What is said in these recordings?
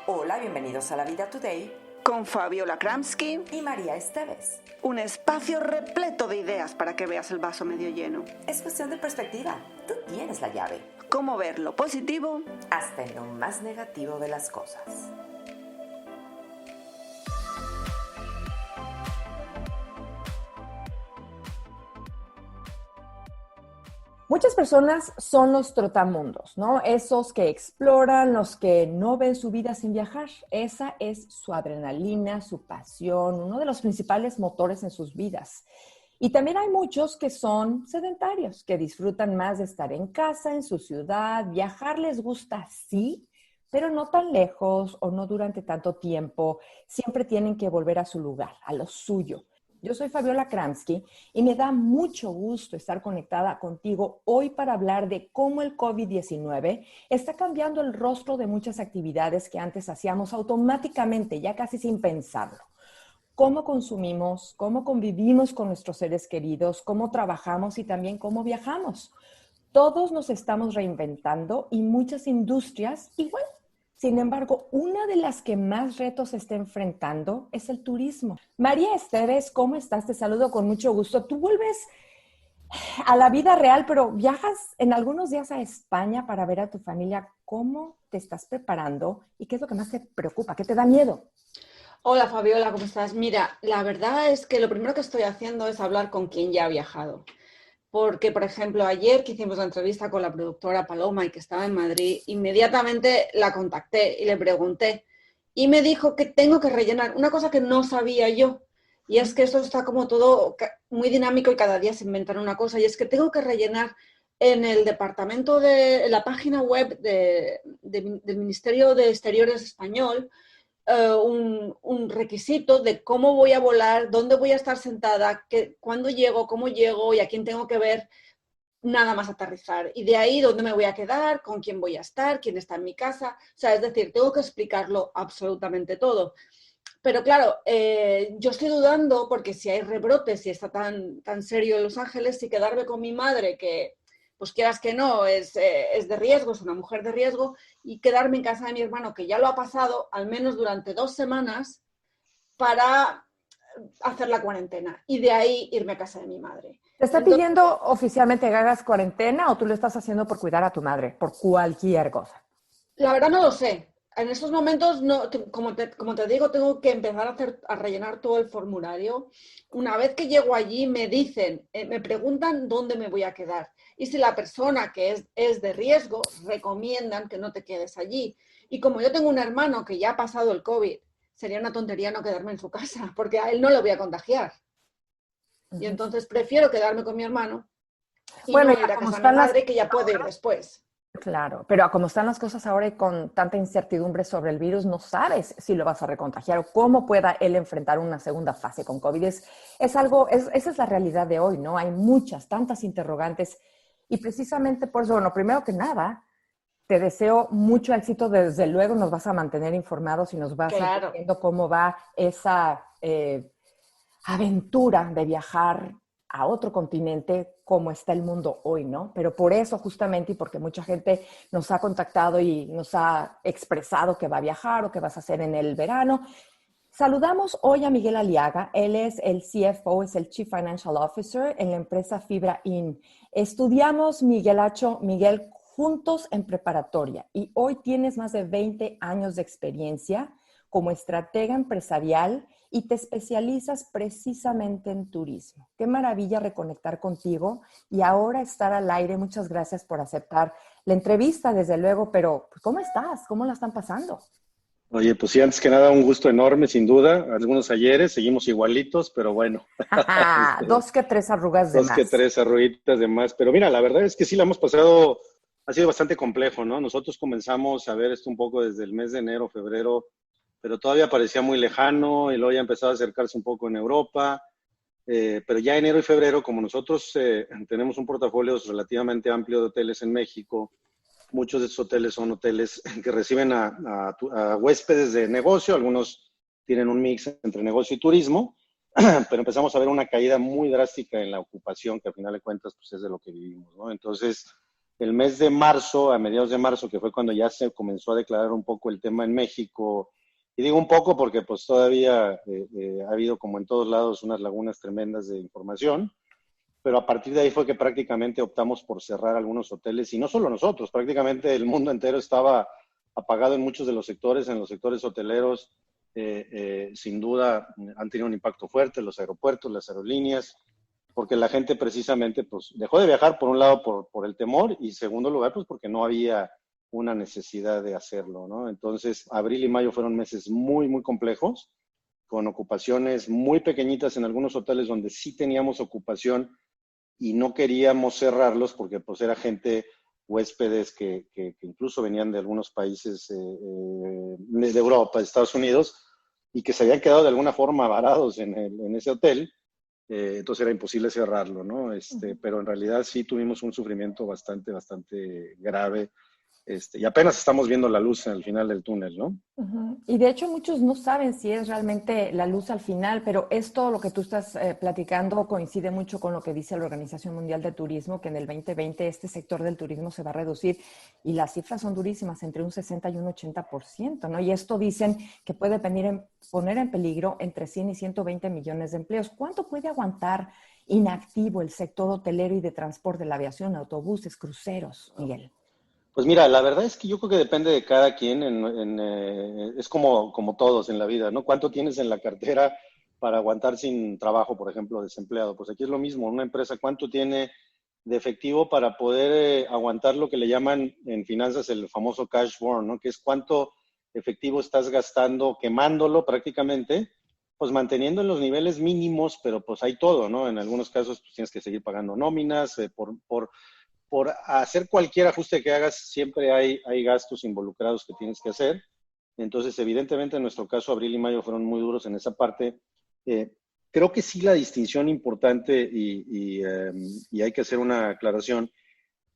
Hola, bienvenidos a La Vida Today con Fabiola Kramsky y María Esteves. Un espacio repleto de ideas para que veas el vaso medio lleno. Es cuestión de perspectiva. Tú tienes la llave. Cómo ver lo positivo hasta en lo más negativo de las cosas. Muchas personas son los trotamundos, ¿no? Esos que exploran, los que no ven su vida sin viajar. Esa es su adrenalina, su pasión, uno de los principales motores en sus vidas. Y también hay muchos que son sedentarios, que disfrutan más de estar en casa, en su ciudad. Viajar les gusta, sí, pero no tan lejos o no durante tanto tiempo. Siempre tienen que volver a su lugar, a lo suyo. Yo soy Fabiola Kramsky y me da mucho gusto estar conectada contigo hoy para hablar de cómo el COVID-19 está cambiando el rostro de muchas actividades que antes hacíamos automáticamente, ya casi sin pensarlo. Cómo consumimos, cómo convivimos con nuestros seres queridos, cómo trabajamos y también cómo viajamos. Todos nos estamos reinventando y muchas industrias igual. Sin embargo, una de las que más retos está enfrentando es el turismo. María Esteves, ¿cómo estás? Te saludo con mucho gusto. Tú vuelves a la vida real, pero viajas en algunos días a España para ver a tu familia. ¿Cómo te estás preparando y qué es lo que más te preocupa? ¿Qué te da miedo? Hola Fabiola, ¿cómo estás? Mira, la verdad es que lo primero que estoy haciendo es hablar con quien ya ha viajado. Porque, por ejemplo, ayer que hicimos la entrevista con la productora Paloma y que estaba en Madrid, inmediatamente la contacté y le pregunté. Y me dijo que tengo que rellenar una cosa que no sabía yo. Y es que esto está como todo muy dinámico y cada día se inventan una cosa. Y es que tengo que rellenar en el departamento en la página web del Ministerio de Exteriores español, un requisito de cómo voy a volar, dónde voy a estar sentada, cuándo llego, cómo llego y a quién tengo que ver nada más aterrizar. Y de ahí dónde me voy a quedar, con quién voy a estar, quién está en mi casa. O sea, es decir, tengo que explicarlo absolutamente todo. Pero claro, yo estoy dudando porque si hay rebrotes, si está tan serio en Los Ángeles, si quedarme con mi madre, que pues quieras que no, es de riesgo, es una mujer de riesgo, y quedarme en casa de mi hermano, que ya lo ha pasado, al menos durante 2 semanas, para hacer la cuarentena. Y de ahí irme a casa de mi madre. ¿Te está Entonces, pidiendo oficialmente que hagas cuarentena o tú lo estás haciendo por cuidar a tu madre, por cualquier cosa? la verdad no lo sé. En estos momentos, no, como te digo, tengo que empezar a rellenar todo el formulario. Una vez que llego allí, me dicen, me preguntan dónde me voy a quedar. Y si la persona que es de riesgo, recomiendan que no te quedes allí. Y como yo tengo un hermano que ya ha pasado el COVID, sería una tontería no quedarme en su casa, porque a él no le voy a contagiar. Y entonces prefiero quedarme con mi hermano y Bueno, no ya ir a como casa de mi están las... madre, que ya puede ir después. Claro, pero como están las cosas ahora y con tanta incertidumbre sobre el virus, no sabes si lo vas a recontagiar o cómo pueda él enfrentar una segunda fase con COVID. Esa es la realidad de hoy, ¿no? Hay tantas interrogantes y precisamente por eso, bueno, primero que nada, te deseo mucho éxito. Desde luego nos vas a mantener informados y nos vas a ir Claro. diciendo cómo va esa aventura de viajar a otro continente, como está el mundo hoy, ¿no? Pero por eso justamente y porque mucha gente nos ha contactado y nos ha expresado que va a viajar o que vas a hacer en el verano. Saludamos hoy a Miguel Aliaga. Él es el CFO, es el Chief Financial Officer en la empresa Fibra In. Estudiamos, Miguel, juntos en preparatoria y hoy tienes más de 20 años de experiencia como estratega empresarial y te especializas precisamente en turismo. Qué maravilla reconectar contigo y ahora estar al aire. Muchas gracias por aceptar la entrevista, desde luego, pero ¿cómo estás? ¿Cómo la están pasando? Oye, pues sí, antes que nada, un gusto enorme, sin duda. Algunos ayeres, seguimos igualitos, pero bueno. Dos que tres arrugas de Dos que más. tres arruguitas de más. Pero mira, la verdad es que sí la hemos pasado, ha sido bastante complejo, ¿no? Nosotros comenzamos a ver esto un poco desde el mes de enero, febrero, pero todavía parecía muy lejano y luego ya empezaba a acercarse un poco en Europa. Pero ya enero y febrero, como nosotros tenemos un portafolio relativamente amplio de hoteles en México, muchos de esos hoteles son hoteles que reciben a huéspedes de negocio, algunos tienen un mix entre negocio y turismo, pero empezamos a ver una caída muy drástica en la ocupación, que al final de cuentas pues, es de lo que vivimos, ¿no? Entonces, el mes de marzo, a mediados de marzo, que fue cuando ya se comenzó a declarar un poco el tema en México, y digo un poco porque pues todavía ha habido, como en todos lados, unas lagunas tremendas de información, pero a partir de ahí fue que prácticamente optamos por cerrar algunos hoteles, y no solo nosotros, prácticamente el mundo entero estaba apagado en muchos de los sectores. En los sectores hoteleros, sin duda, han tenido un impacto fuerte, los aeropuertos, las aerolíneas, porque la gente precisamente pues dejó de viajar, por un lado por el temor, y segundo lugar pues porque no había una necesidad de hacerlo, ¿no? Entonces, abril y mayo fueron meses muy, muy complejos, con ocupaciones muy pequeñitas en algunos hoteles donde sí teníamos ocupación y no queríamos cerrarlos porque pues era gente, huéspedes que incluso venían de algunos países de Europa, de Estados Unidos, y que se habían quedado de alguna forma varados en ese hotel. Entonces era imposible cerrarlo, ¿no? Pero en realidad sí tuvimos un sufrimiento bastante, bastante grave, y apenas estamos viendo la luz al final del túnel, ¿no? Ujú. Y de hecho muchos no saben si es realmente la luz al final, pero esto, lo que tú estás platicando, coincide mucho con lo que dice la Organización Mundial de Turismo, que en el 2020 este sector del turismo se va a reducir, y las cifras son durísimas, entre un 60 y un 80%, ¿no? Y esto dicen que puede poner en peligro entre 100 y 120 millones de empleos. ¿Cuánto puede aguantar inactivo el sector hotelero y de transporte, de la aviación, autobuses, cruceros, Miguel? Pues mira, la verdad es que yo creo que depende de cada quien. Es como todos en la vida, ¿no? ¿Cuánto tienes en la cartera para aguantar sin trabajo, por ejemplo, desempleado? Pues aquí es lo mismo. Una empresa, ¿cuánto tiene de efectivo para poder aguantar lo que le llaman en finanzas el famoso cash burn, ¿no? Que es cuánto efectivo estás gastando, quemándolo prácticamente, pues manteniendo en los niveles mínimos, pero pues hay todo, ¿no? En algunos casos pues, tienes que seguir pagando nóminas, por hacer cualquier ajuste que hagas, siempre hay gastos involucrados que tienes que hacer. Entonces, evidentemente, en nuestro caso, abril y mayo fueron muy duros en esa parte. Creo que sí la distinción importante, y hay que hacer una aclaración.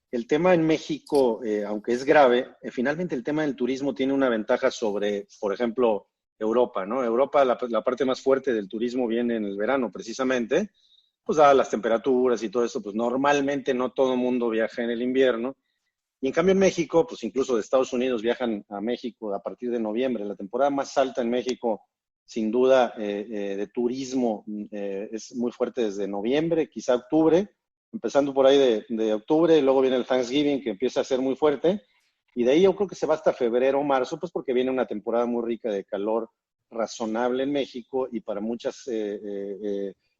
El tema en México, aunque es grave, finalmente el tema del turismo tiene una ventaja sobre, por ejemplo, Europa, ¿no? Europa, la parte más fuerte del turismo viene en el verano, precisamente, pues dadas las temperaturas y todo eso, pues normalmente no todo el mundo viaja en el invierno. Y en cambio en México, pues incluso de Estados Unidos viajan a México a partir de noviembre. La temporada más alta en México, sin duda, de turismo, es muy fuerte desde noviembre, quizá octubre, empezando por ahí de octubre, y luego viene el Thanksgiving, que empieza a ser muy fuerte, y de ahí yo creo que se va hasta febrero o marzo, pues porque viene una temporada muy rica de calor razonable en México, y para muchas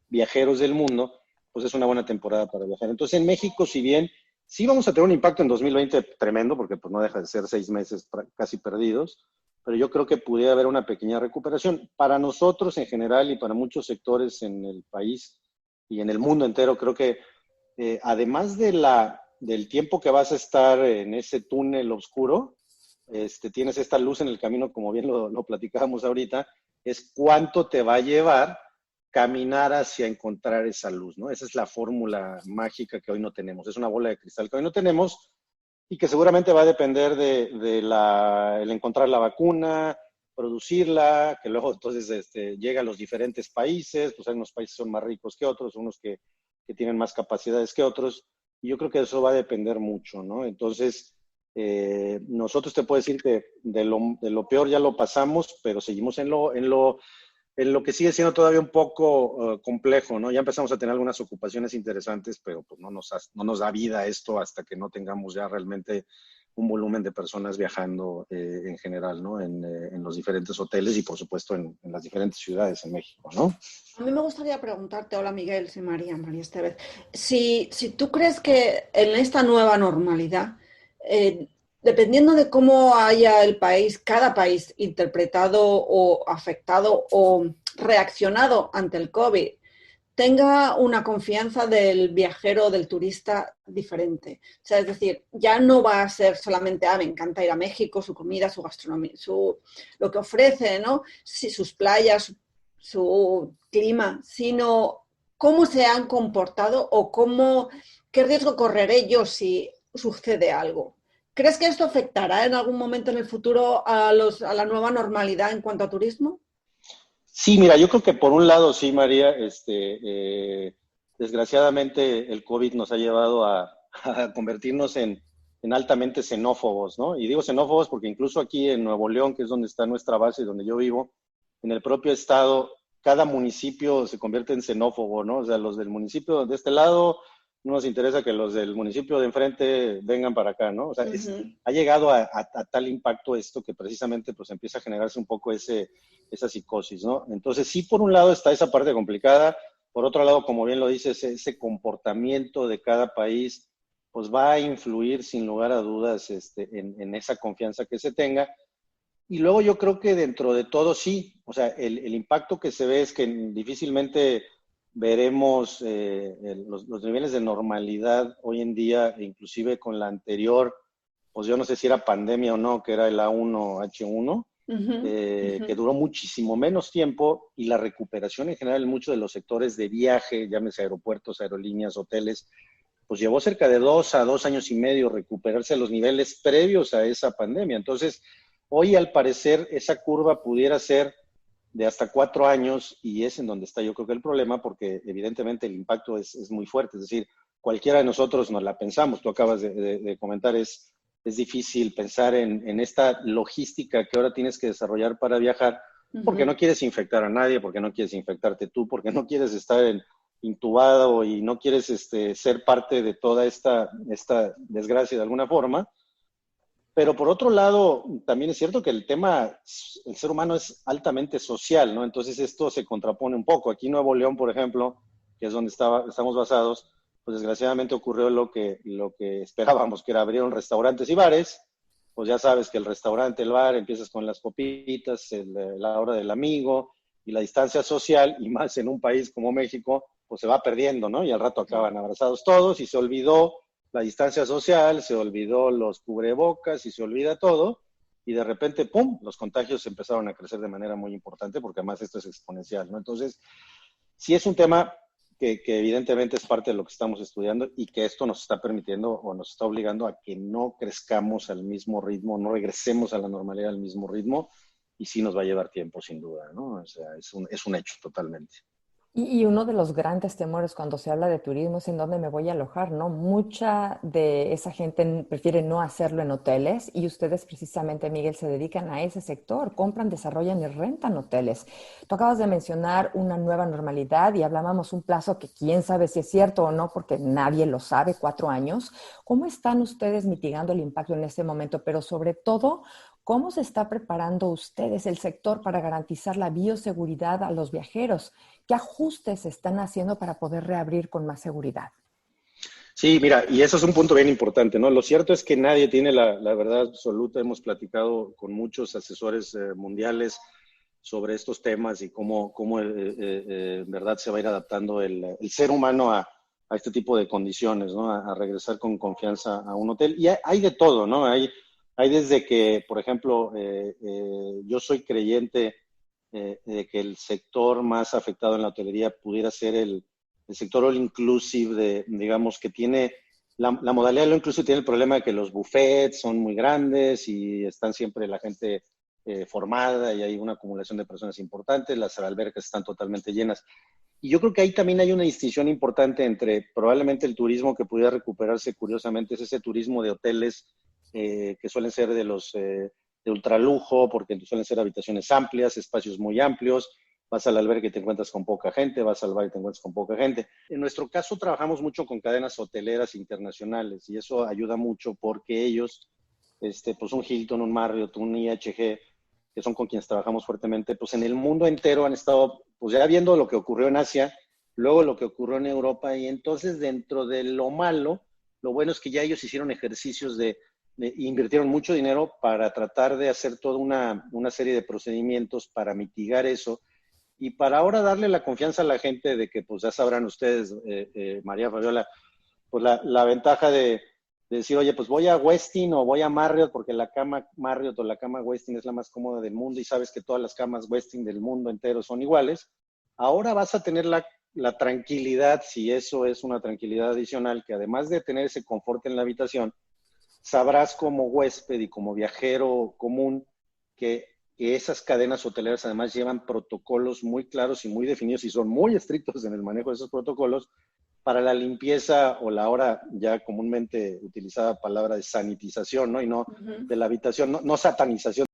viajeros del mundo, pues es una buena temporada para viajar. Entonces, en México, si bien sí vamos a tener un impacto en 2020 tremendo, porque pues no deja de ser 6 meses casi perdidos, pero yo creo que pudiera haber una pequeña recuperación. Para nosotros en general y para muchos sectores en el país y en el mundo entero, creo que además del tiempo que vas a estar en ese túnel oscuro, tienes esta luz en el camino, como bien lo platicábamos ahorita, es cuánto te va a llevar caminar hacia encontrar esa luz, ¿no? Esa es la fórmula mágica que hoy no tenemos. Es una bola de cristal que hoy no tenemos y que seguramente va a depender de el encontrar la vacuna, producirla, que luego entonces llega a los diferentes países, pues hay unos países que son más ricos que otros, unos que tienen más capacidades que otros, y yo creo que eso va a depender mucho, ¿no? Entonces, nosotros te puedo decir que de lo peor ya lo pasamos, pero seguimos en lo que sigue siendo todavía un poco complejo, ¿no? Ya empezamos a tener algunas ocupaciones interesantes, pero pues no nos da vida esto hasta que no tengamos ya realmente un volumen de personas viajando en general, ¿no? En los diferentes hoteles y, por supuesto, en las diferentes ciudades en México, ¿no? A mí me gustaría preguntarte, hola Miguel, soy María Estevez, si tú crees que en esta nueva normalidad, dependiendo de cómo haya el país, cada país interpretado o afectado o reaccionado ante el COVID, tenga una confianza del viajero, del turista diferente. O sea, es decir, ya no va a ser solamente, me encanta ir a México, su comida, su gastronomía, lo que ofrece, ¿no? Sí, sus playas, su clima, sino cómo se han comportado o qué riesgo correré yo si sucede algo. ¿Crees que esto afectará en algún momento en el futuro a la nueva normalidad en cuanto a turismo? Sí, mira, yo creo que por un lado sí, María, desgraciadamente el COVID nos ha llevado a convertirnos en altamente xenófobos, ¿no? Y digo xenófobos porque incluso aquí en Nuevo León, que es donde está nuestra base y donde yo vivo, en el propio estado, cada municipio se convierte en xenófobo, ¿no? O sea, los del municipio de este lado no nos interesa que los del municipio de enfrente vengan para acá, ¿no? O sea, ha llegado a tal impacto esto que precisamente pues empieza a generarse un poco esa psicosis, ¿no? Entonces, sí, por un lado está esa parte complicada, por otro lado, como bien lo dices, ese comportamiento de cada país pues va a influir sin lugar a dudas en esa confianza que se tenga. Y luego yo creo que dentro de todo sí, o sea, el impacto que se ve es que difícilmente veremos los niveles de normalidad hoy en día, inclusive con la anterior, pues yo no sé si era pandemia o no, que era el A1H1, que duró muchísimo menos tiempo y la recuperación en general en muchos de los sectores de viaje, llámese aeropuertos, aerolíneas, hoteles, pues llevó cerca de 2 a 2 años y medio recuperarse a los niveles previos a esa pandemia. Entonces, hoy al parecer esa curva pudiera ser de hasta 4 años y es en donde está yo creo que el problema porque evidentemente el impacto es muy fuerte. Es decir, cualquiera de nosotros nos la pensamos, tú acabas de comentar, es difícil pensar en esta logística que ahora tienes que desarrollar para viajar porque no quieres infectar a nadie, porque no quieres infectarte tú, porque no quieres estar intubado y no quieres ser parte de toda esta desgracia de alguna forma. Pero por otro lado, también es cierto que el ser humano es altamente social, ¿no? Entonces esto se contrapone un poco. Aquí en Nuevo León, por ejemplo, que es donde estamos basados, pues desgraciadamente ocurrió lo que esperábamos, que era abrieron restaurantes y bares. Pues ya sabes que el restaurante, el bar, empiezas con las copitas, la hora del amigo y la distancia social, y más en un país como México, pues se va perdiendo, ¿no? Y al rato acaban abrazados todos y se olvidó la distancia social, se olvidó los cubrebocas y se olvida todo, y de repente, ¡pum!, los contagios empezaron a crecer de manera muy importante, porque además esto es exponencial, ¿no? Entonces, sí es un tema que evidentemente es parte de lo que estamos estudiando y que esto nos está permitiendo o nos está obligando a que no crezcamos al mismo ritmo, no regresemos a la normalidad al mismo ritmo, y sí nos va a llevar tiempo, sin duda, ¿no? O sea, es un hecho totalmente. Y uno de los grandes temores cuando se habla de turismo es en dónde me voy a alojar, ¿no? Mucha de esa gente prefiere no hacerlo en hoteles y ustedes precisamente, Miguel, se dedican a ese sector, compran, desarrollan y rentan hoteles. Tú acabas de mencionar una nueva normalidad y hablábamos un plazo que quién sabe si es cierto o no, porque nadie lo sabe, 4 años. ¿Cómo están ustedes mitigando el impacto en este momento? Pero sobre todo, ¿cómo se está preparando ustedes, el sector, para garantizar la bioseguridad a los viajeros? ¿Qué ajustes se están haciendo para poder reabrir con más seguridad? Sí, mira, y eso es un punto bien importante, ¿no? Lo cierto es que nadie tiene la verdad absoluta. Hemos platicado con muchos asesores mundiales sobre estos temas y cómo en verdad se va a ir adaptando el ser humano a este tipo de condiciones, ¿no? A regresar con confianza a un hotel. Y hay de todo, ¿no? Hay desde que, por ejemplo, yo soy creyente de que el sector más afectado en la hotelería pudiera ser el sector all inclusive, digamos, que tiene la modalidad all inclusive tiene el problema de que los buffets son muy grandes y están siempre la gente formada y hay una acumulación de personas importantes, las albercas están totalmente llenas. Y yo creo que ahí también hay una distinción importante entre probablemente el turismo que pudiera recuperarse, curiosamente, es ese turismo de hoteles que suelen ser de ultralujo, porque suelen ser habitaciones amplias, espacios muy amplios. Vas al albergue y te encuentras con poca gente, vas al bar y te encuentras con poca gente. En nuestro caso trabajamos mucho con cadenas hoteleras internacionales y eso ayuda mucho porque ellos, pues un Hilton, un Marriott, un IHG, que son con quienes trabajamos fuertemente, pues en el mundo entero han estado, pues ya viendo lo que ocurrió en Asia, luego lo que ocurrió en Europa, y entonces dentro de lo malo, lo bueno es que ya ellos hicieron ejercicios invirtieron mucho dinero para tratar de hacer toda una serie de procedimientos para mitigar eso y para ahora darle la confianza a la gente de que, pues ya sabrán ustedes, María Fabiola, pues la ventaja de decir, oye, pues voy a Westin o voy a Marriott porque la cama Marriott o la cama Westin es la más cómoda del mundo y sabes que todas las camas Westin del mundo entero son iguales. Ahora vas a tener la tranquilidad, si eso es una tranquilidad adicional, que además de tener ese confort en la habitación, sabrás como huésped y como viajero común que esas cadenas hoteleras además llevan protocolos muy claros y muy definidos y son muy estrictos en el manejo de esos protocolos para la limpieza o la ahora ya comúnmente utilizada palabra de sanitización, ¿no? Y no de la habitación, no satanización